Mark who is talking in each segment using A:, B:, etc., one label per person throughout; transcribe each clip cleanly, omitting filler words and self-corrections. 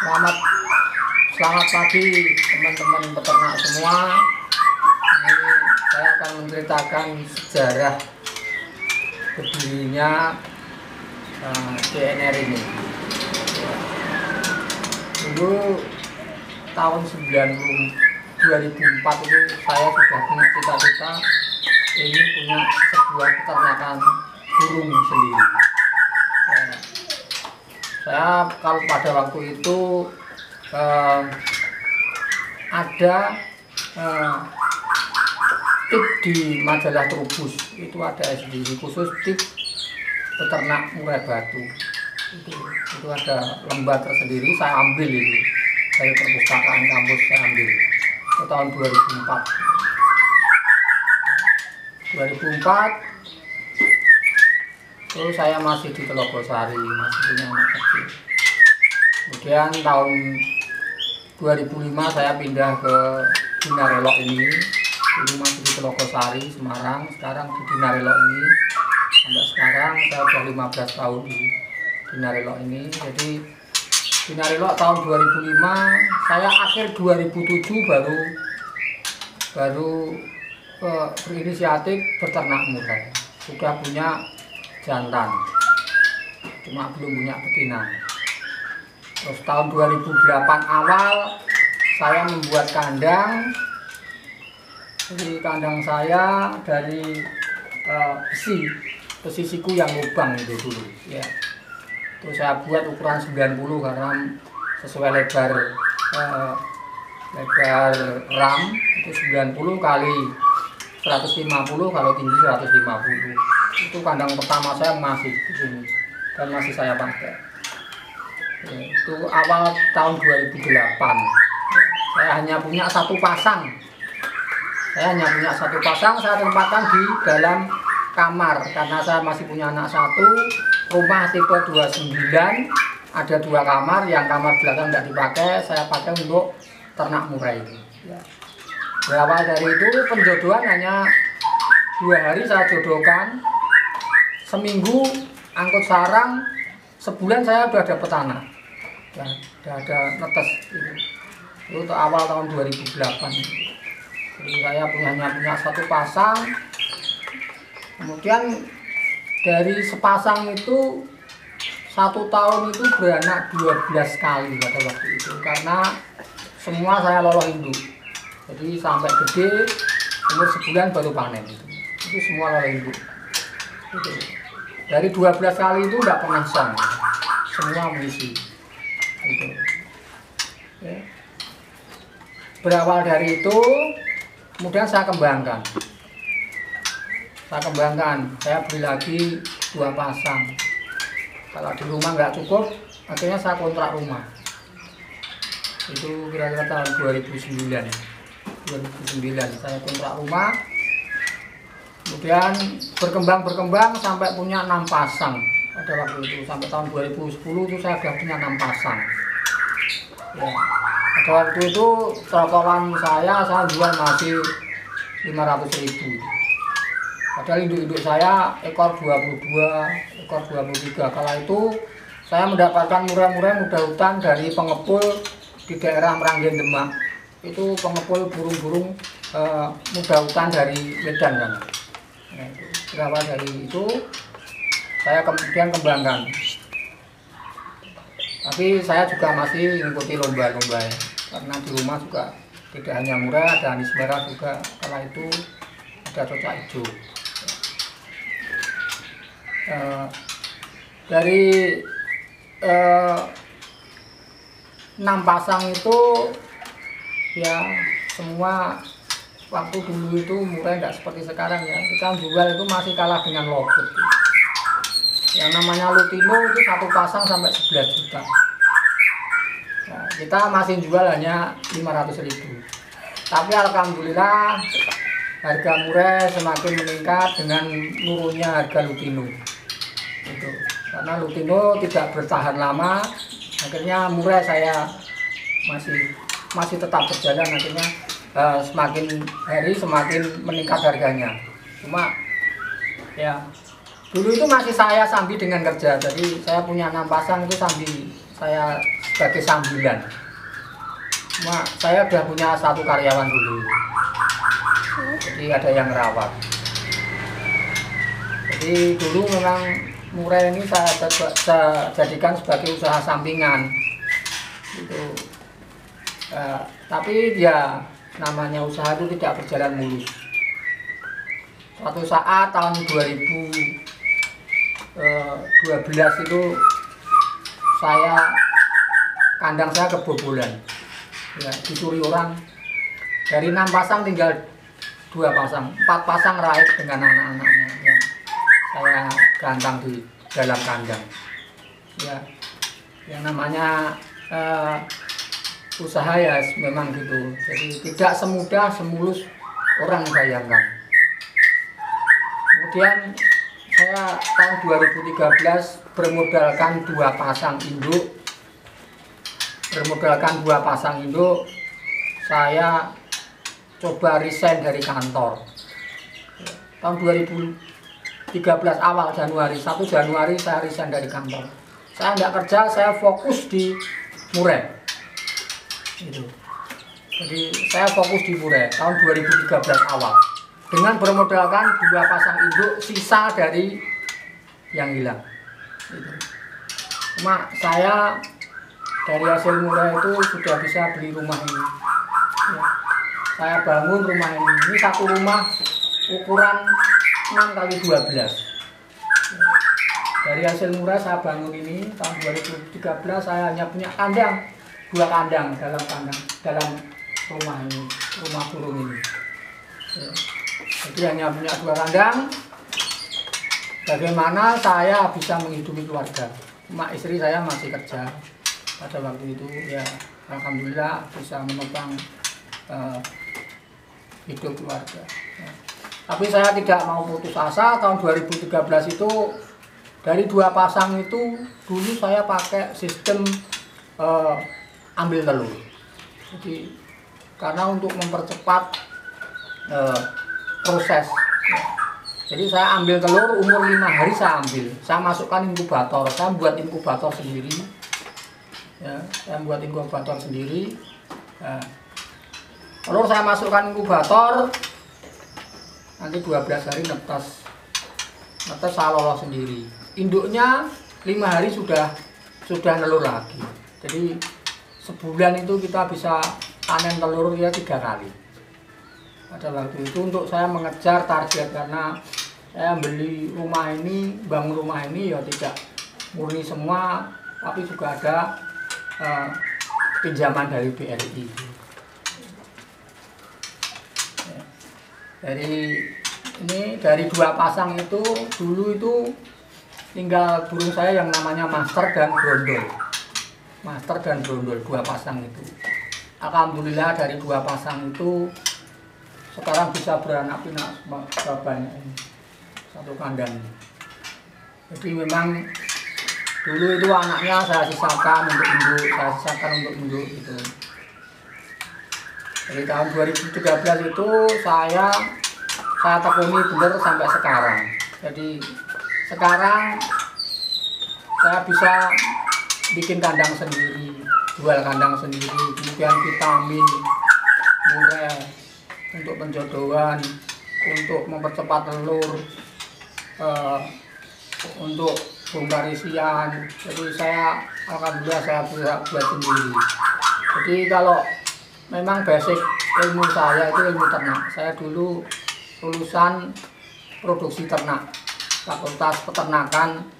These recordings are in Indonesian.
A: Selamat pagi teman-teman peternak semua. Ini saya akan menceritakan sejarah berdirinya CNR ini. Dulu tahun 2004 itu saya sudah punya cita-cita ini punya sebuah peternakan burung sendiri. Saya kalau pada waktu itu ada tip di majalah Trubus, itu ada SDG khusus tip peternak murai batu. Itu ada lembar tersendiri, saya ambil itu dari perpustakaan kampus, saya ambil itu tahun 2004. Terus saya masih di Telogosari, masih punya anak kecil. Kemudian tahun 2005 saya pindah ke Dinarelok ini. Dulu masih di Telogosari, Semarang. Sekarang di Dinarelok ini. Sampai sekarang saya sudah 15 tahun di Dinarelok ini. Jadi Dinarelok tahun 2005, saya akhir 2007 baru berinisiatif beternak murai. Sudah punya jantan, cuma belum punya betina. Terus tahun 2008 awal saya membuat kandang. Jadi kandang saya dari besi siku yang lubang itu dulu ya. Terus saya buat ukuran 90 karena sesuai lebar ram itu 90 kali 150, kalau tinggi 150. Itu kandang pertama saya masih di sini dan masih saya pakai. Itu awal tahun 2008. Saya hanya punya satu pasang. Saya tempatkan di dalam kamar karena saya masih punya anak satu. Rumah tipe 29, ada 2 kamar. Yang kamar belakang tidak dipakai, saya pakai untuk ternak murai ini. Berawal dari itu penjodohan hanya 2 hari saya jodohkan. Seminggu angkut sarang, sebulan saya sudah dapat anak. Sudah ada netes itu awal tahun 2008. Jadi saya hanya punya satu pasang. Kemudian dari sepasang itu 1 tahun itu beranak 12 kali pada waktu itu, karena semua saya loloh induk. Jadi sampai gede umur sebulan baru panen itu semua loloh induk. Dari 12 kali itu tidak pernah sang, semua mengisi. Berawal dari itu, kemudian saya kembangkan. Saya beli lagi 2 pasang. Kalau di rumah nggak cukup, akhirnya saya kontrak rumah. Itu kira-kira tahun 2009 saya kontrak rumah. Kemudian berkembang sampai punya 6 pasang pada waktu itu. Sampai tahun 2010 itu saya sudah punya 6 pasang ya. Pada waktu itu trotolan saya jual masih 500.000. Padahal induk-induk saya ekor 22, ekor 23. Kala itu saya mendapatkan murai-murai muda hutan dari pengepul di daerah Meranggen Demak. Itu pengepul burung-burung muda hutan dari Medan kan. Berawal dari itu saya kemudian kembangkan, tapi saya juga masih mengikuti lomba-lomba ya. Karena di rumah juga tidak hanya murai, ada anis merah juga, kala itu ada cocak hijau. Dari 6 pasang itu ya semua waktu dulu itu murai tidak seperti sekarang ya. Kita jual itu masih kalah dengan lobut. Yang namanya lutino itu 1 pasang sampai 11 juta. Nah, kita masih jual hanya 500.000. Tapi alhamdulillah harga murai semakin meningkat dengan turunnya harga lutino. Itu karena lutino tidak bertahan lama, akhirnya murai saya masih tetap berjalan. Akhirnya semakin hari semakin meningkat harganya. Cuma ya dulu itu masih saya sambil dengan kerja. Jadi saya punya 6 pasang itu sambil saya sebagai sambilan. Cuma saya sudah punya satu karyawan dulu, jadi ada yang rawat. Jadi dulu memang murai ini saya jadikan sebagai usaha sampingan gitu. Tapi ya namanya usaha itu tidak berjalan mulus. Suatu saat tahun 2012 itu kandang saya kebobolan, ya, dicuri orang. Dari 6 pasang tinggal 2 pasang, 4 pasang raib dengan anak-anaknya yang saya gantang di dalam kandang. Ya, yang namanya usaha ya memang gitu. Jadi tidak semudah semulus orang bayangkan. Kemudian saya tahun 2013 bermodalkan 2 pasang induk. Saya coba resign dari kantor. Tahun 2013 awal Januari, 1 Januari saya resign dari kantor. Saya tidak kerja, saya fokus di murai. Gitu. Jadi saya fokus di murai tahun 2013 awal dengan bermodalkan 2 pasang induk sisa dari yang hilang. Gitu. Cuma saya dari hasil murai itu sudah bisa beli rumah ini. Ya. Saya bangun rumah ini. Ini satu rumah ukuran 6x12. Ya. Dari hasil murai saya bangun ini tahun 2013 saya hanya punya kandang, 2 kandang dalam rumah ini, rumah burung ini. Ya. Jadi hanya punya 2 kandang. Bagaimana saya bisa menghidupi keluarga? Cuma istri saya masih kerja pada waktu itu, ya alhamdulillah bisa menopang hidup keluarga. Ya. Tapi saya tidak mau putus asa. Tahun 2013 itu dari 2 pasang itu dulu saya pakai sistem ambil telur. Jadi karena untuk mempercepat proses. Ya. Jadi saya ambil telur umur 5 hari saya ambil. Saya masukkan inkubator. Saya buat inkubator sendiri. Ya, saya buat inkubator sendiri. Nah, telur saya masukkan inkubator. Nanti 12 hari netes saya lolos sendiri. Induknya 5 hari sudah nelur lagi. Jadi sebulan itu kita bisa panen telur ya 3 kali. Pada waktu itu untuk saya mengejar target, karena saya beli rumah ini, bangun rumah ini ya tidak murni semua, tapi juga ada pinjaman dari BRI. Dari 2 pasang itu dulu itu tinggal burung saya yang namanya master dan brondol, 2 pasang itu. Alhamdulillah dari 2 pasang itu sekarang bisa beranak pinak banyak ini, 1 kandang. Jadi memang dulu itu anaknya saya sisakan untuk induk gitu. Dari tahun 2013 itu saya tekuni benar sampai sekarang. Jadi sekarang saya bisa bikin kandang sendiri, jual kandang sendiri, kemudian vitamin, murai untuk penjodohan, untuk mempercepat telur, untuk bongkar isian. Jadi saya alhamdulillah saya bisa buat sendiri. Jadi kalau memang basic ilmu saya itu ilmu ternak. Saya dulu lulusan produksi ternak, Fakultas Peternakan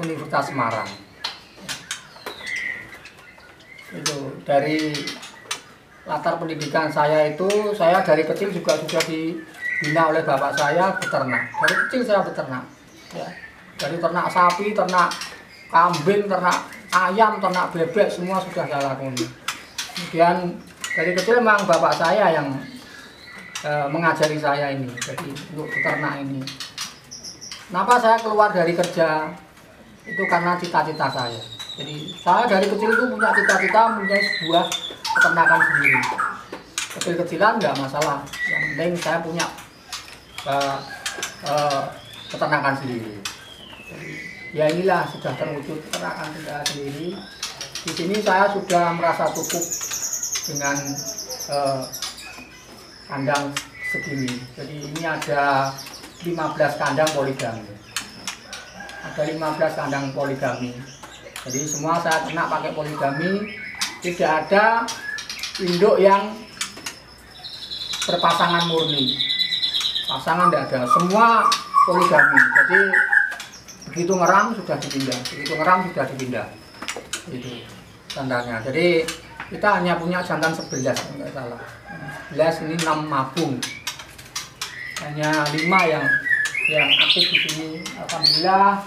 A: Universitas Semarang. Itu dari latar pendidikan saya itu, saya dari kecil juga sudah dibina oleh bapak saya beternak. Dari kecil saya beternak, ya. Dari ternak sapi, ternak kambing, ternak ayam, ternak bebek, semua sudah saya lakoni. Kemudian dari kecil memang bapak saya yang mengajari saya ini, jadi untuk beternak ini. Kenapa saya keluar dari kerja? Itu karena cita-cita saya. Jadi saya dari kecil itu punya cita-cita mempunyai sebuah peternakan sendiri. Kecil-kecilan nggak masalah, yang penting saya punya peternakan sendiri. Jadi, ya inilah sudah terwujud peternakan kita sendiri. Di sini saya sudah merasa cukup dengan kandang segini. Jadi ini ada 15 kandang poligami. Ada 15 kandang poligami. Jadi semua saya ternak pakai poligami. Tidak ada induk yang berpasangan murni. Pasangan tidak ada. Semua poligami. Jadi begitu ngeram sudah dipindah. Begitu ngeram sudah dipindah. Itu tandanya. Jadi kita hanya punya jantan 11, enggak salah. 11 ini 6 mabung. Hanya 5 yang aktif di sini. Alhamdulillah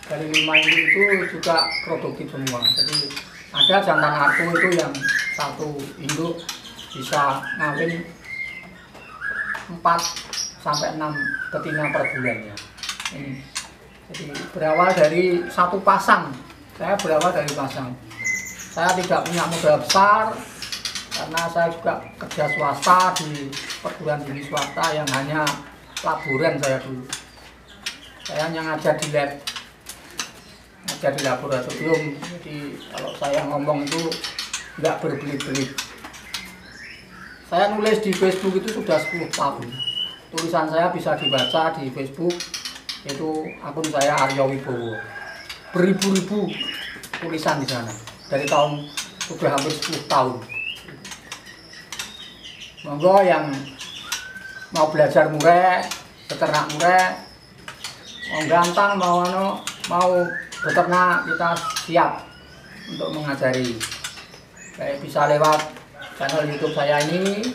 A: dari 5 ini itu juga produktif semua. Jadi ada jantan arko itu yang satu induk bisa ngawin 4 sampai 6 betina per bulannya. Ini. Jadi berawal dari satu pasang. Saya berawal dari pasang. Saya tidak punya modal besar karena saya juga kerja swasta di perguruan tinggi swasta yang hanya laboran saya dulu. Saya hanya ngajar di lab, ngajar di laboratorium. Jadi kalau saya ngomong itu nggak berbelit-belit. Saya nulis di Facebook itu sudah 10 tahun. Tulisan saya bisa dibaca di Facebook, itu akun saya Aryo Wibowo. Beribu-ribu tulisan di sana. Dari tahun sudah hampir 10 tahun. Monggo yang mau belajar mureh, beternak mureh, mau gantang, mau beternak, kita siap untuk mengajari. Kayak bisa lewat channel YouTube saya ini,